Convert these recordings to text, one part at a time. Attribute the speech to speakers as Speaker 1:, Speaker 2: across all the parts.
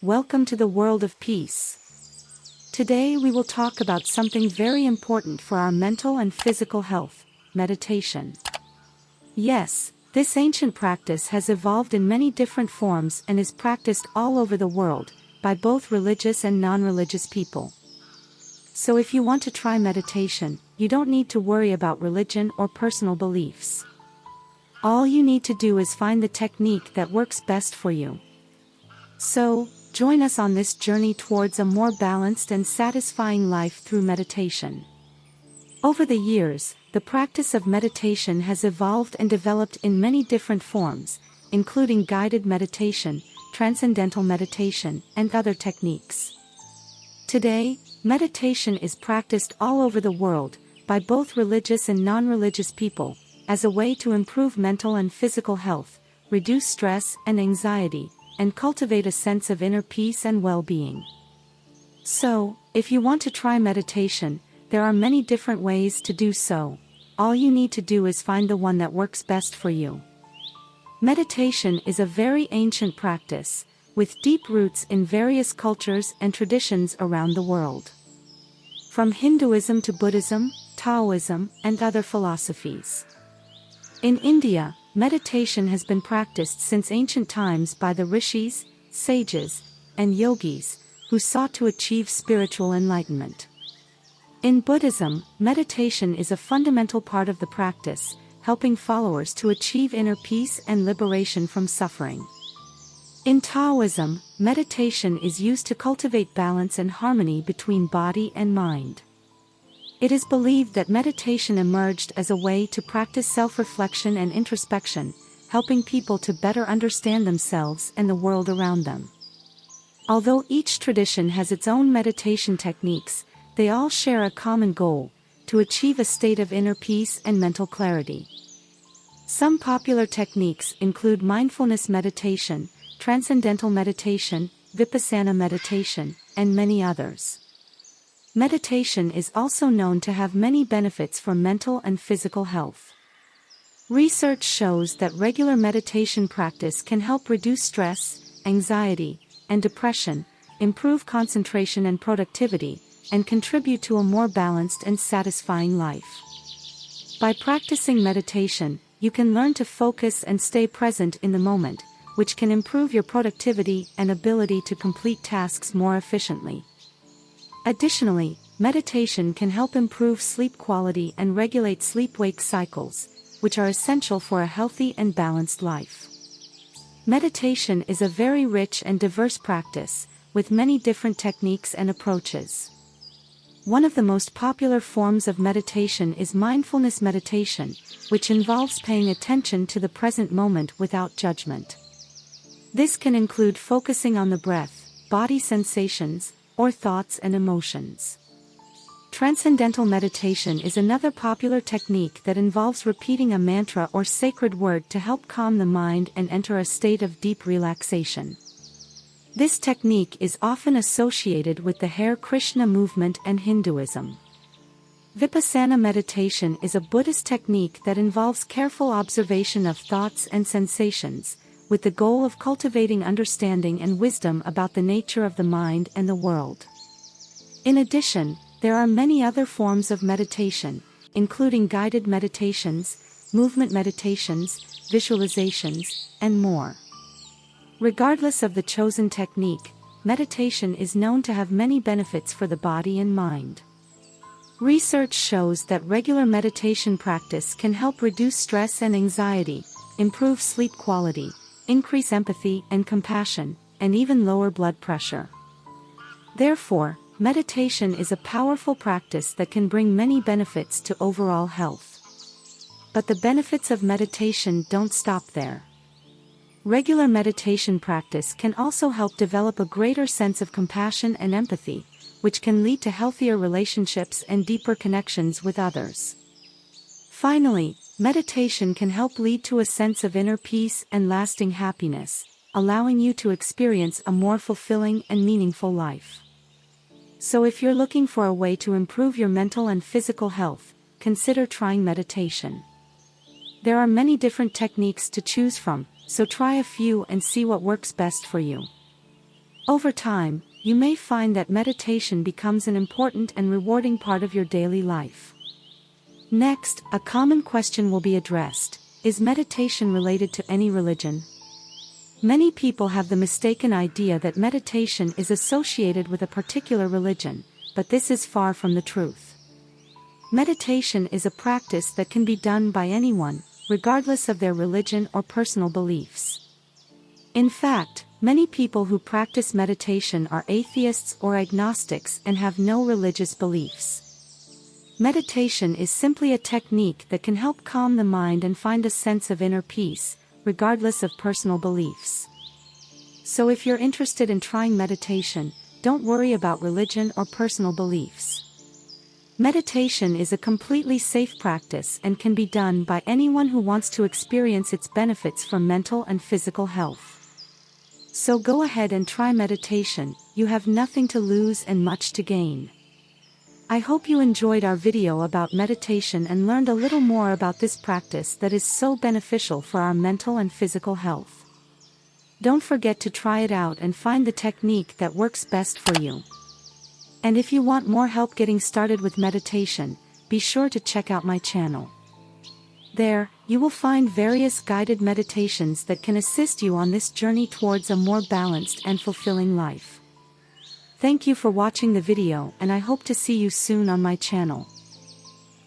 Speaker 1: welcome to the world of peace. Today we will talk about something very important for our mental and physical health: meditation. Yes, this ancient practice has evolved in many different forms and is practiced all over the world, by both religious and non-religious people. So if you want to try meditation, you don't need to worry about religion or personal beliefs. All you need to do is find the technique that works best for you. So, join us on this journey towards a more balanced and satisfying life through meditation. Over the years, the practice of meditation has evolved and developed in many different forms, including guided meditation, transcendental meditation, and other techniques. Today, meditation is practiced all over the world, by both religious and non-religious people, as a way to improve mental and physical health, reduce stress and anxiety, and cultivate a sense of inner peace and well-being. So, if you want to try meditation, there are many different ways to do so. All you need to do is find the one that works best for you. Meditation is a very ancient practice, with deep roots in various cultures and traditions around the world. From Hinduism to Buddhism, Taoism, and other philosophies. In India, meditation has been practiced since ancient times by the rishis, sages, and yogis, who sought to achieve spiritual enlightenment. In Buddhism, meditation is a fundamental part of the practice, helping followers to achieve inner peace and liberation from suffering. In Taoism, meditation is used to cultivate balance and harmony between body and mind. It is believed that meditation emerged as a way to practice self-reflection and introspection, helping people to better understand themselves and the world around them. Although each tradition has its own meditation techniques, they all share a common goal: to achieve a state of inner peace and mental clarity. Some popular techniques include mindfulness meditation, transcendental meditation, vipassana meditation, and many others. Meditation is also known to have many benefits for mental and physical health. Research shows that regular meditation practice can help reduce stress, anxiety, and depression, improve concentration and productivity, and contribute to a more balanced and satisfying life. By practicing meditation, you can learn to focus and stay present in the moment, which can improve your productivity and ability to complete tasks more efficiently. Additionally, meditation can help improve sleep quality and regulate sleep-wake cycles, which are essential for a healthy and balanced life. Meditation is a very rich and diverse practice, with many different techniques and approaches. One of the most popular forms of meditation is mindfulness meditation, which involves paying attention to the present moment without judgment. This can include focusing on the breath, body sensations, or thoughts and emotions. Transcendental meditation is another popular technique that involves repeating a mantra or sacred word to help calm the mind and enter a state of deep relaxation. This technique is often associated with the Hare Krishna movement and Hinduism. Vipassana meditation is a Buddhist technique that involves careful observation of thoughts and sensations, with the goal of cultivating understanding and wisdom about the nature of the mind and the world. In addition, there are many other forms of meditation, including guided meditations, movement meditations, visualizations, and more. Regardless of the chosen technique, meditation is known to have many benefits for the body and mind. Research shows that regular meditation practice can help reduce stress and anxiety, improve sleep quality, increase empathy and compassion, and even lower blood pressure. Therefore, meditation is a powerful practice that can bring many benefits to overall health. But the benefits of meditation don't stop there. Regular meditation practice can also help develop a greater sense of compassion and empathy, which can lead to healthier relationships and deeper connections with others. Finally, meditation can help lead to a sense of inner peace and lasting happiness, allowing you to experience a more fulfilling and meaningful life. So if you're looking for a way to improve your mental and physical health, consider trying meditation. There are many different techniques to choose from, so try a few and see what works best for you. Over time, you may find that meditation becomes an important and rewarding part of your daily life. Next, a common question will be addressed: is meditation related to any religion? Many people have the mistaken idea that meditation is associated with a particular religion, but this is far from the truth. Meditation is a practice that can be done by anyone, regardless of their religion or personal beliefs. In fact, many people who practice meditation are atheists or agnostics and have no religious beliefs. Meditation is simply a technique that can help calm the mind and find a sense of inner peace, regardless of personal beliefs. So if you're interested in trying meditation, don't worry about religion or personal beliefs. Meditation is a completely safe practice and can be done by anyone who wants to experience its benefits for mental and physical health. So go ahead and try meditation. You have nothing to lose and much to gain. I hope you enjoyed our video about meditation and learned a little more about this practice that is so beneficial for our mental and physical health. Don't forget to try it out and find the technique that works best for you. And if you want more help getting started with meditation, be sure to check out my channel. There, you will find various guided meditations that can assist you on this journey towards a more balanced and fulfilling life. Thank you for watching the video, and I hope to see you soon on my channel.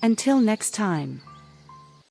Speaker 1: Until next time.